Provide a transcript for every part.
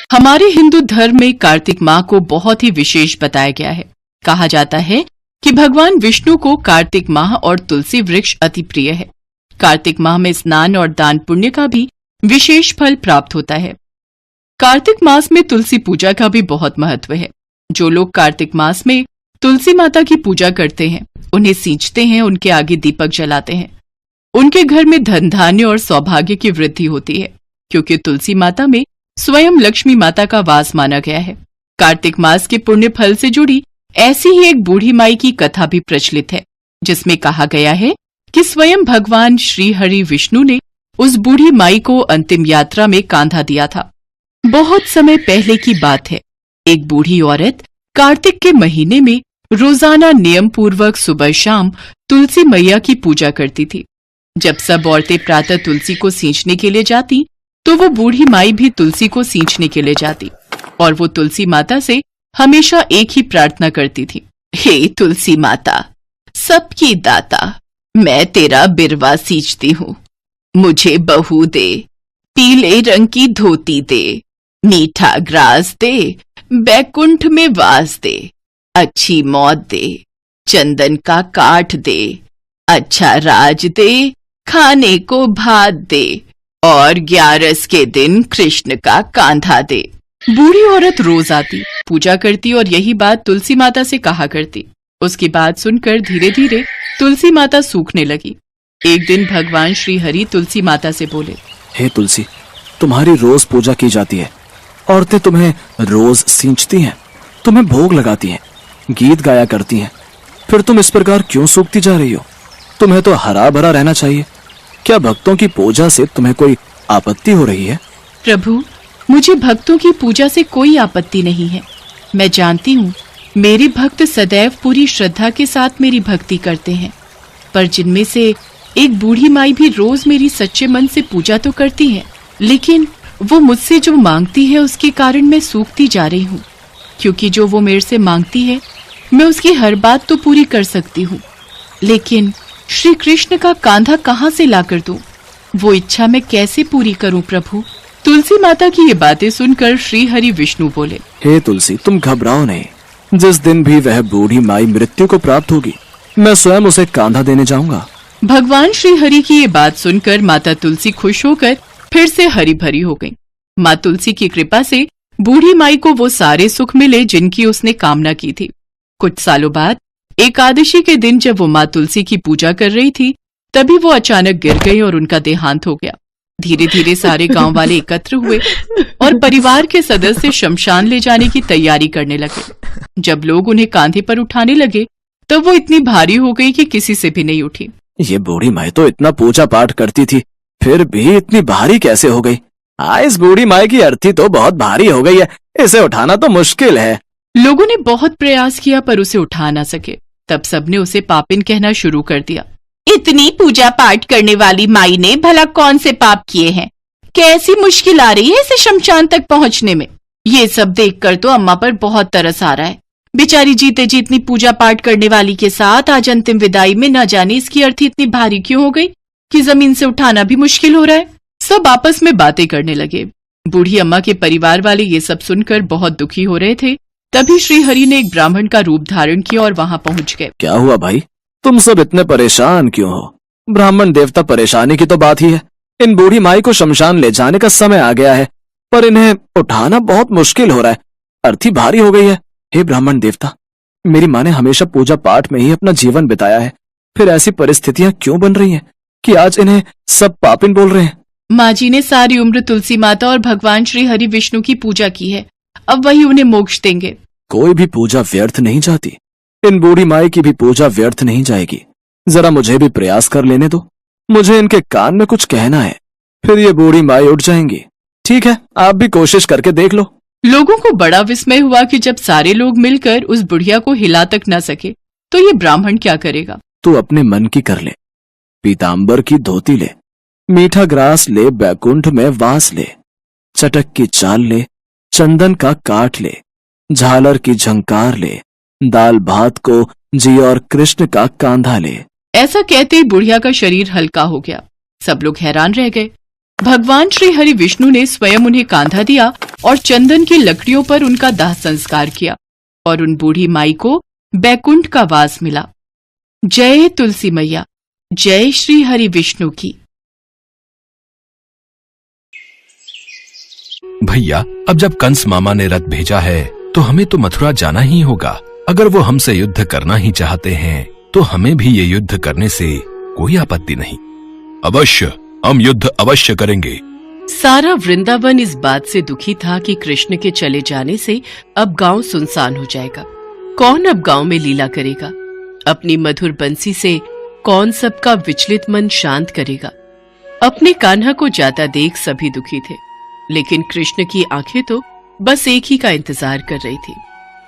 हमारे हिंदू धर्म में कार्तिक माह को बहुत ही विशेष बताया गया है। कहा जाता है कि भगवान विष्णु को कार्तिक माह और तुलसी वृक्ष अति प्रिय है। कार्तिक माह में स्नान और दान पुण्य का भी विशेष फल प्राप्त होता है। कार्तिक मास में तुलसी पूजा का भी बहुत महत्व है। जो लोग कार्तिक मास में तुलसी माता की पूजा करते हैं, उन्हें सींचते हैं, उनके आगे दीपक जलाते हैं, उनके घर में धन धान्य और सौभाग्य की वृद्धि होती है, क्योंकि तुलसी माता में स्वयं लक्ष्मी माता का वास माना गया है। कार्तिक मास के पुण्य फल से जुड़ी ऐसी ही एक बूढ़ी माई की कथा भी प्रचलित है, जिसमें कहा गया है कि स्वयं भगवान श्री हरि विष्णु ने उस बूढ़ी माई को अंतिम यात्रा में कांधा दिया था। बहुत समय पहले की बात है। एक बूढ़ी औरत कार्तिक के महीने में रोजाना नियम पूर्वक सुबह शाम तुलसी मैया की पूजा करती थी। जब सब औरतें प्रातः तुलसी को सींचने के लिए जाती, तो वो बूढ़ी माई भी तुलसी को सींचने के लिए जाती और वो तुलसी माता से हमेशा एक ही प्रार्थना करती थी, हे तुलसी माता, सबकी दाता, मैं तेरा बिरवा सींचती हूँ, मुझे बहू दे, पीले रंग की धोती दे, मीठा ग्रास दे, बैकुंठ में वास दे, अच्छी मौत दे, चंदन का काठ दे, अच्छा राज दे, खाने को भात दे और 11 के दिन कृष्ण का कांधा दे। बूढ़ी औरत रोज आती, पूजा करती और यही बात तुलसी माता से कहा करती। उसकी बात सुनकर धीरे धीरे तुलसी माता सूखने लगी। एक दिन भगवान श्री हरि तुलसी माता से बोले, हे तुलसी, तुम्हारी रोज पूजा की जाती है, औरतें तुम्हें रोज सींचती हैं, तुम्हें भोग लगाती हैं, गीत गाया करती हैं, फिर तुम इस प्रकार क्यों सूखती जा रही हो? तुम्हें तो हरा भरा रहना चाहिए। क्या भक्तों की पूजा से तुम्हें कोई आपत्ति हो रही है? प्रभु, मुझे भक्तों की पूजा से कोई आपत्ति नहीं है। मैं जानती हूँ मेरे भक्त सदैव पूरी श्रद्धा के साथ मेरी भक्ति करते हैं, पर जिनमें से एक बूढ़ी माई भी रोज मेरी सच्चे मन से पूजा तो करती है, लेकिन वो मुझसे जो मांगती है उसके कारण मैं सूखती जा रही हूँ। क्योंकि जो वो मेरे से मांगती है मैं उसकी हर बात तो पूरी कर सकती हूँ, लेकिन श्री कृष्ण का कांधा कहाँ से लाकर दूं? वो इच्छा मैं कैसे पूरी करूं प्रभु? तुलसी माता की ये बातें सुनकर श्री हरि विष्णु बोले, हे तुलसी, तुम घबराओ नहीं। जिस दिन भी वह बूढ़ी माई मृत्यु को प्राप्त होगी, मैं स्वयं उसे कांधा देने जाऊंगा। भगवान श्री हरि की ये बात सुनकर माता तुलसी खुश होकर फिर से हरी भरी हो गई। माँ तुलसी की कृपा से बूढ़ी माई को वो सारे सुख मिले जिनकी उसने कामना की थी। कुछ सालों बाद एकादशी के दिन जब वो माँ तुलसी की पूजा कर रही थी, तभी वो अचानक गिर गई और उनका देहांत हो गया। धीरे धीरे सारे गांव वाले एकत्र हुए और परिवार के सदस्य शमशान ले जाने की तैयारी करने लगे। जब लोग उन्हें कांधे पर उठाने लगे, तब वो इतनी भारी हो गई कि किसी से भी नहीं उठी। ये बूढ़ी माई तो इतना पूजा पाठ करती थी, फिर भी इतनी भारी कैसे हो गई? इस बूढ़ी माई की अर्थी तो बहुत भारी हो गई है, इसे उठाना तो मुश्किल है। लोगों ने बहुत प्रयास किया पर उसे उठा ना सके। तब सबने उसे पापिन कहना शुरू कर दिया। इतनी पूजा पाठ करने वाली माई ने भला कौन से पाप किए हैं? कैसी मुश्किल आ रही है इसे शमशान तक पहुंचने में? ये सब देखकर तो अम्मा पर बहुत तरस आ रहा है। बेचारी जीते जी इतनी पूजा पाठ करने वाली के साथ आज अंतिम विदाई में न जाने इसकी अर्थी इतनी भारी क्यों हो गई कि जमीन से उठाना भी मुश्किल हो रहा है। सब आपस में बातें करने लगे। बूढ़ी अम्मा के परिवार वाले ये सब सुनकर बहुत दुखी हो रहे थे। तभी श्री हरि ने एक ब्राह्मण का रूप धारण किया और वहां पहुंच गए। क्या हुआ भाई, तुम सब इतने परेशान क्यों हो? ब्राह्मण देवता, परेशानी की तो बात ही है। इन बूढ़ी माई को शमशान ले जाने का समय आ गया है, पर इन्हें उठाना बहुत मुश्किल हो रहा है, अर्थी भारी हो गई है। हे ब्राह्मण देवता, मेरी माँ ने हमेशा पूजा पाठ में ही अपना जीवन बिताया है, फिर ऐसी परिस्थितियां क्यों बन रही हैं कि आज इन्हें सब पापिन बोल रहे हैं? माँ जी ने सारी उम्र तुलसी माता और भगवान श्री हरि विष्णु की पूजा की है, अब वही उन्हें मोक्ष देंगे। कोई भी पूजा व्यर्थ नहीं जाती, इन बूढ़ी माई की भी पूजा व्यर्थ नहीं जाएगी। जरा मुझे भी प्रयास कर लेने दो, मुझे इनके कान में कुछ कहना है, फिर ये बूढ़ी माई उठ जाएंगी। ठीक है, आप भी कोशिश करके देख लो। लोगों को बड़ा विस्मय हुआ कि जब सारे लोग मिलकर उस बुढ़िया को हिला तक न सके, तो ये ब्राह्मण क्या करेगा? तू अपने मन की कर ले, पीतांबर की धोती ले, मीठा ग्रास ले, बैकुंठ में वास ले, चटक की चाल ले, चंदन का काठ ले, झालर की झंकार ले, दाल भात को जी और कृष्ण का कांधा ले। ऐसा कहते ही बुढ़िया का शरीर हल्का हो गया। सब लोग हैरान रह गए। भगवान श्री हरि विष्णु ने स्वयं उन्हें कांधा दिया और चंदन की लकड़ियों पर उनका दाह संस्कार किया और उन बूढ़ी माई को बैकुंठ का वास मिला। जय तुलसी मैया, जय श्री हरि विष्णु की। भैया, अब जब कंस मामा ने रथ भेजा है तो हमें तो मथुरा जाना ही होगा। अगर वो हमसे युद्ध करना ही चाहते हैं तो हमें भी ये युद्ध करने से कोई आपत्ति नहीं। अवश्य, हम युद्ध अवश्य करेंगे। सारा वृंदावन इस बात से दुखी था कि कृष्ण के चले जाने से अब गांव सुनसान हो जाएगा। कौन अब गांव में लीला करेगा? अपनी मधुर बंसी से कौन सबका विचलित मन शांत करेगा? अपने कान्हा को जाता देख सभी दुखी थे, लेकिन कृष्ण की आंखें तो बस एक ही का इंतजार कर रही थी।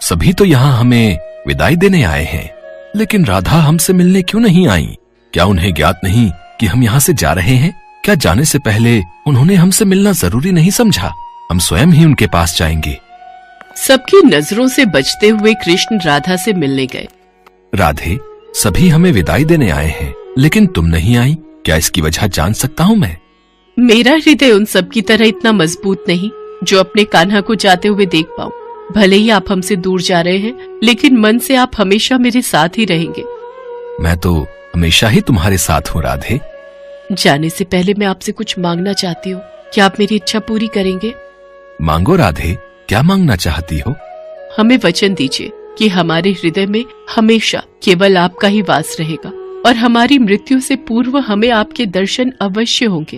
सभी तो यहाँ हमें विदाई देने आए हैं, लेकिन राधा हमसे मिलने क्यों नहीं आई? क्या उन्हें ज्ञात नहीं कि हम यहाँ से जा रहे हैं? क्या जाने से पहले उन्होंने हमसे मिलना जरूरी नहीं समझा? हम स्वयं ही उनके पास जाएंगे। सबकी नजरों से बचते हुए कृष्ण राधा से मिलने गए। राधे, सभी हमें विदाई देने आए हैं, लेकिन तुम नहीं आई। क्या इसकी वजह जान सकता हूँ मैं? मेरा हृदय उन सब की तरह इतना मजबूत नहीं जो अपने कान्हा को जाते हुए देख पाऊं। भले ही आप हमसे दूर जा रहे हैं, लेकिन मन से आप हमेशा मेरे साथ ही रहेंगे। मैं तो हमेशा ही तुम्हारे साथ हूँ राधे। जाने से पहले मैं आपसे कुछ मांगना चाहती हूँ। क्या आप मेरी इच्छा पूरी करेंगे? मांगो राधे, क्या मांगना चाहती हो? हमें वचन दीजिए कि हमारे हृदय में हमेशा केवल आपका ही वास रहेगा और हमारी मृत्यु से पूर्व हमें आपके दर्शन अवश्य होंगे।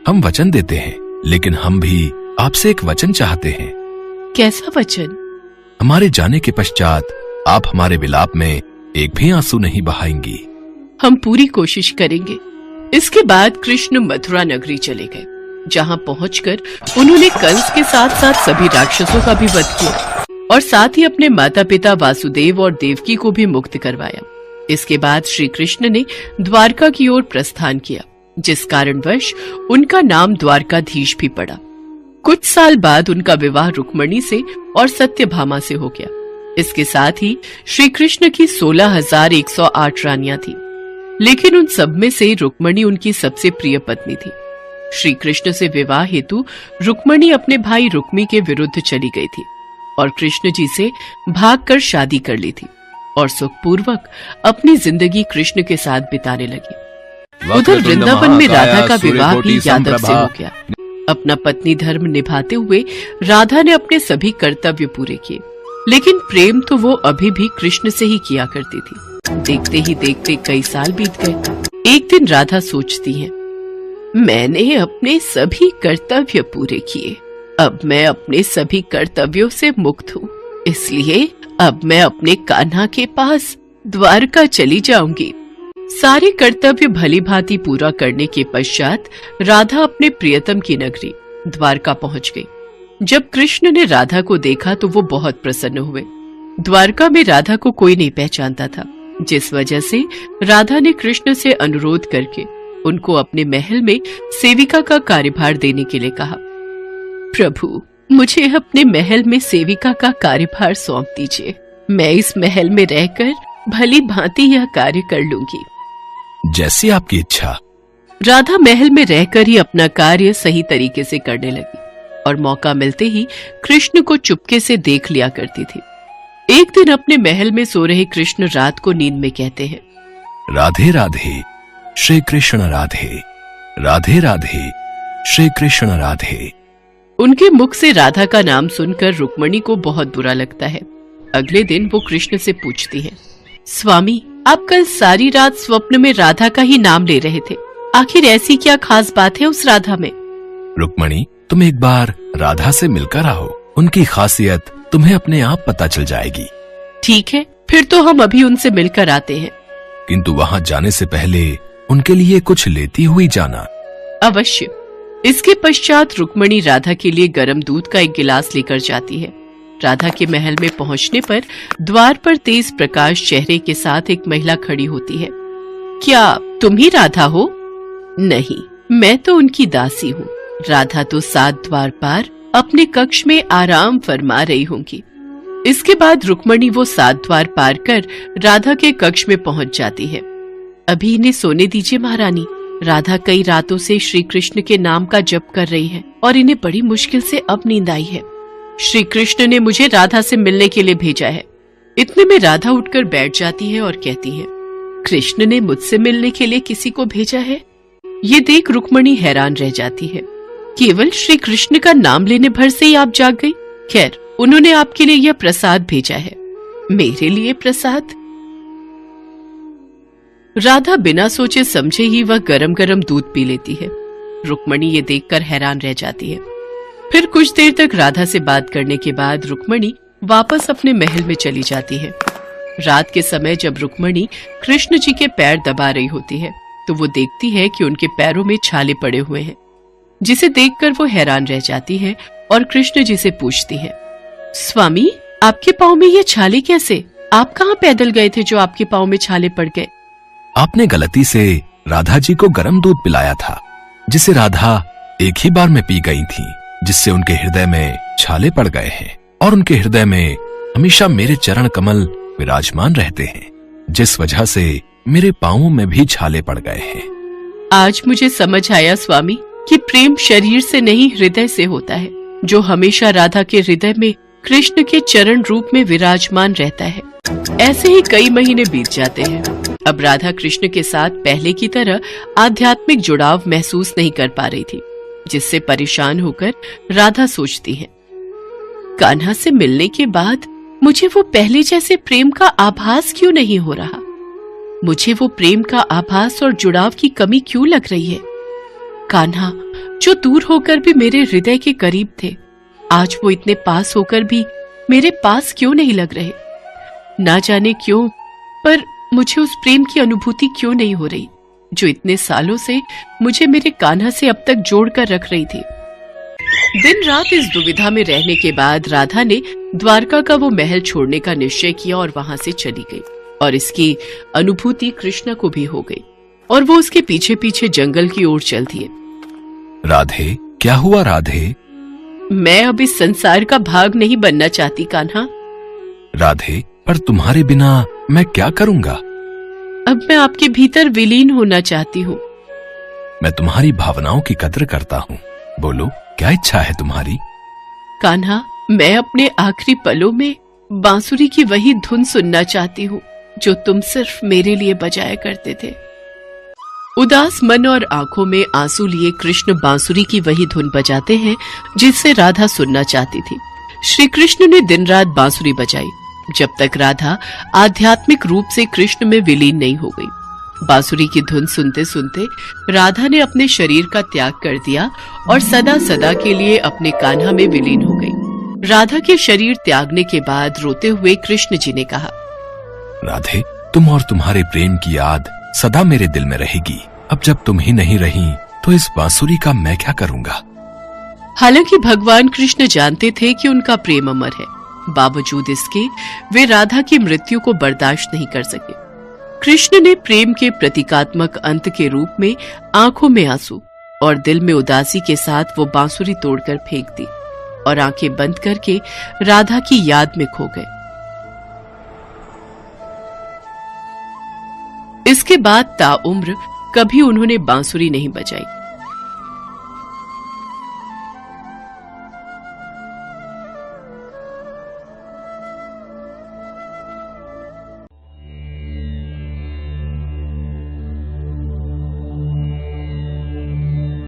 हम वचन देते हैं, लेकिन हम भी आपसे एक वचन चाहते हैं। कैसा वचन? हमारे जाने के पश्चात आप हमारे विलाप में एक भी आंसू नहीं बहाएंगी। हम पूरी कोशिश करेंगे। इसके बाद कृष्ण मथुरा नगरी चले गए, जहाँ पहुंचकर उन्होंने कंस के साथ साथ सभी राक्षसों का भी वध किया और साथ ही अपने माता पिता वासुदेव और देवकी को भी मुक्त करवाया। इसके बाद श्री कृष्ण ने द्वारका की ओर प्रस्थान किया, जिस कारणवश उनका नाम द्वारकाधीश भी पड़ा। कुछ साल बाद उनका विवाह रुक्मणी से और सत्यभामा से हो गया। इसके साथ ही श्री कृष्ण की 16,108 रानियां थी, लेकिन उन सब में से रुक्मणी उनकी सबसे प्रिय पत्नी थी। श्री कृष्ण से विवाह हेतु रुक्मणी अपने भाई रुक्मी के विरुद्ध चली गई थी और कृष्ण जी से भागकर शादी कर ली थी और सुखपूर्वक अपनी जिंदगी कृष्ण के साथ बिताने लगी। उधर वृंदावन में राधा का विवाह भी यादव से हो गया। अपना पत्नी धर्म निभाते हुए राधा ने अपने सभी कर्तव्य पूरे किए, लेकिन प्रेम तो वो अभी भी कृष्ण से ही किया करती थी। देखते ही देखते कई साल बीत गए। एक दिन राधा सोचती है, मैंने अपने सभी कर्तव्य पूरे किए, अब मैं अपने सभी कर्तव्यों से मुक्त हूँ, इसलिए अब मैं अपने कान्हा के पास द्वारका चली जाऊंगी। सारे कर्तव्य भली भांति पूरा करने के पश्चात राधा अपने प्रियतम की नगरी द्वारका पहुंच गई। जब कृष्ण ने राधा को देखा तो वो बहुत प्रसन्न हुए। द्वारका में राधा को कोई नहीं पहचानता था, जिस वजह से राधा ने कृष्ण से अनुरोध करके उनको अपने महल में सेविका का कार्यभार देने के लिए कहा। प्रभु, मुझे अपने महल में सेविका का कार्यभार सौंप दीजिए। मैं इस महल में रहकर भली भांति यह कार्य कर लूंगी। जैसी आपकी इच्छा। राधा महल में रहकर ही अपना कार्य सही तरीके से करने लगी और मौका मिलते ही कृष्ण को चुपके से देख लिया करती थी। एक दिन अपने महल में सो रहे कृष्ण रात को नींद में कहते हैं, राधे राधे श्री कृष्ण राधे, राधे राधे श्री कृष्ण राधे। उनके मुख से राधा का नाम सुनकर रुक्मणी को बहुत बुरा लगता है। अगले दिन वो कृष्ण से पूछती है, स्वामी, आप कल सारी रात स्वप्न में राधा का ही नाम ले रहे थे, आखिर ऐसी क्या खास बात है उस राधा में? रुक्मणी, तुम एक बार राधा से मिलकर आओ, उनकी खासियत तुम्हें अपने आप पता चल जाएगी। ठीक है, फिर तो हम अभी उनसे मिलकर आते हैं। किंतु वहाँ जाने से पहले उनके लिए कुछ लेती हुई जाना। अवश्य। इसके पश्चात रुक्मणी राधा के लिए गर्म दूध का एक गिलास लेकर जाती है। राधा के महल में पहुंचने पर द्वार पर तेज प्रकाश चेहरे के साथ एक महिला खड़ी होती है। क्या तुम ही राधा हो? नहीं, मैं तो उनकी दासी हूँ। राधा तो 7 द्वार पार अपने कक्ष में आराम फरमा रही होंगी। इसके बाद रुक्मणी वो 7 द्वार पार कर राधा के कक्ष में पहुंच जाती है। अभी इन्हें सोने दीजिए महारानी, राधा कई रातों से श्री कृष्ण के नाम का जप कर रही है और इन्हें बड़ी मुश्किल से अब नींद आई है। श्री कृष्ण ने मुझे राधा से मिलने के लिए भेजा है। इतने में राधा उठकर बैठ जाती है और कहती है, कृष्ण ने मुझसे मिलने के लिए किसी को भेजा है? ये देख रुक्मणी हैरान रह जाती है। केवल श्री कृष्ण का नाम लेने भर से ही आप जाग गई? खैर, उन्होंने आपके लिए यह प्रसाद भेजा है। मेरे लिए प्रसाद? राधा बिना सोचे समझे ही वह गरम गरम दूध पी लेती है। रुक्मणी ये देखकर हैरान रह जाती है। फिर कुछ देर तक राधा से बात करने के बाद रुक्मणी वापस अपने महल में चली जाती है। रात के समय जब रुक्मणी कृष्ण जी के पैर दबा रही होती है तो वो देखती है कि उनके पैरों में छाले पड़े हुए हैं, जिसे देखकर वो हैरान रह जाती है और कृष्ण जी से पूछती है, स्वामी, आपके पाँव में ये छाले कैसे? आप कहाँ पैदल गए थे जो आपके पाँव में छाले पड़ गए? आपने गलती से राधा जी को गर्म दूध पिलाया था, जिसे राधा एक ही बार में पी गई थी, जिससे उनके हृदय में छाले पड़ गए हैं और उनके हृदय में हमेशा मेरे चरण कमल विराजमान रहते हैं, जिस वजह से मेरे पांवों में भी छाले पड़ गए हैं। आज मुझे समझ आया स्वामी कि प्रेम शरीर से नहीं हृदय से होता है, जो हमेशा राधा के हृदय में कृष्ण के चरण रूप में विराजमान रहता है। ऐसे ही कई महीने बीत जाते हैं। अब राधा कृष्ण के साथ पहले की तरह आध्यात्मिक जुड़ाव महसूस नहीं कर पा रही थी, जिससे परेशान होकर राधा सोचती है, कान्हा से मिलने के बाद मुझे वो पहले जैसे प्रेम का आभास क्यों नहीं हो रहा? मुझे वो प्रेम का आभास और जुड़ाव की कमी क्यों लग रही है? कान्हा, जो दूर होकर भी मेरे हृदय के करीब थे, आज वो इतने पास होकर भी मेरे पास क्यों नहीं लग रहे? ना जाने क्यों, पर मुझे उस प्रेम की अनुभूति क्यों नहीं हो रही, जो इतने सालों से मुझे मेरे कान्हा से अब तक जोड़कर रख रही थी। दिन रात इस दुविधा में रहने के बाद राधा ने द्वारका का वो महल छोड़ने का निश्चय किया और वहां से चली गई, और इसकी अनुभूति कृष्ण को भी हो गई और वो उसके पीछे पीछे जंगल की ओर चल दिए। राधे, क्या हुआ राधे? मैं अब इस संसार का भाग नहीं बनना चाहती कान्हा। राधे, पर तुम्हारे बिना मैं क्या करूंगा? अब मैं आपके भीतर विलीन होना चाहती हूँ। मैं तुम्हारी भावनाओं की कद्र करता हूँ। बोलो, क्या इच्छा है तुम्हारी? कान्हा, मैं अपने आखिरी पलों में बांसुरी की वही धुन सुनना चाहती हूँ जो तुम सिर्फ मेरे लिए बजाया करते थे। उदास मन और आंखों में आंसू लिए कृष्ण बांसुरी की वही धुन बजाते हैं जिसे राधा सुनना चाहती थी। श्री कृष्ण ने दिन रात बांसुरी बजाई जब तक राधा आध्यात्मिक रूप से कृष्ण में विलीन नहीं हो गई। बांसुरी की धुन सुनते सुनते राधा ने अपने शरीर का त्याग कर दिया और सदा सदा के लिए अपने कान्हा में विलीन हो गई। राधा के शरीर त्यागने के बाद रोते हुए कृष्ण जी ने कहा, राधे, तुम और तुम्हारे प्रेम की याद सदा मेरे दिल में रहेगी। अब जब तुम ही नहीं रही तो इस बांसुरी का मैं क्या करूंगा? हालांकि भगवान कृष्ण जानते थे कि उनका प्रेम अमर है, बावजूद इसके वे राधा की मृत्यु को बर्दाश्त नहीं कर सके। कृष्ण ने प्रेम के प्रतीकात्मक अंत के रूप में आंखों में आंसू और दिल में उदासी के साथ वो बांसुरी तोड़कर फेंक दी और आंखें बंद करके राधा की याद में खो गए। इसके बाद ताउम्र कभी उन्होंने बांसुरी नहीं बजाई।